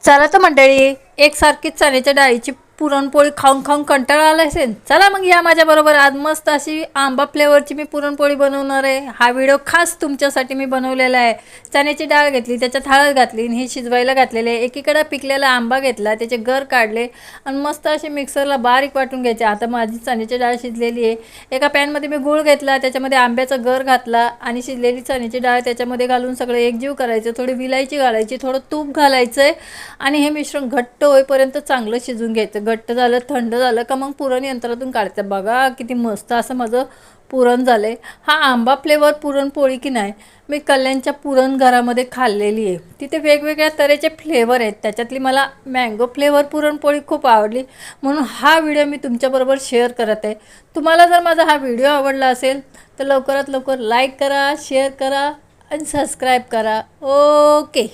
चला तर मंडळी, एकसारखीच चण्याच्या डाळीची पुरणपोळी खाऊन खाऊन कंटाळा आला असेल. चला मग या माझ्याबरोबर. आज मस्त अशी आंबा फ्लेवरची मी पुरणपोळी बनवणार आहे. हा व्हिडिओ खास तुमच्यासाठी मी बनवलेला आहे. चण्याची डाळ घेतली, त्याच्यात हळद घातली, हे शिजवायला घातलेले. एकीकडे पिकलेला आंबा घेतला, त्याचे गर काढले आणि मस्त असे मिक्सरला बारीक वाटून घ्यायचे. आता माझी चण्याची डाळ शिजलेली आहे. एका पॅनमध्ये मी गूळ घेतला, त्याच्यामध्ये आंब्याचा गर घातला आणि शिजलेली चण्याची डाळ त्याच्यामध्ये घालून सगळं एकजीव करायचं. थोडी विलायची घालायची, थोडं तूप घालायचं आहे आणि हे मिश्रण घट्ट होईपर्यंत चांगलं शिजून घ्यायचं. घट्ट झालं, थंड झालं का मग पुरण यंत्रातून काढतं. बघा किती मस्त असं माझं पुरण झालं आहे. हा आंबा फ्लेवर पुरणपोळी की नाही, मी कल्याणच्या पुरण घरामध्ये खाल्लेली आहे. तिथे वेगवेगळ्या तऱ्हेचे फ्लेवर आहेत. त्याच्यातली मला मँगो फ्लेवर पुरणपोळी खूप आवडली, म्हणून हा व्हिडिओ मी तुमच्याबरोबर शेअर करत आहे. तुम्हाला जर माझा हा व्हिडिओ आवडला असेल तर लवकरात लवकर लाईक करा, शेअर करा आणि सबस्क्राईब करा. ओके.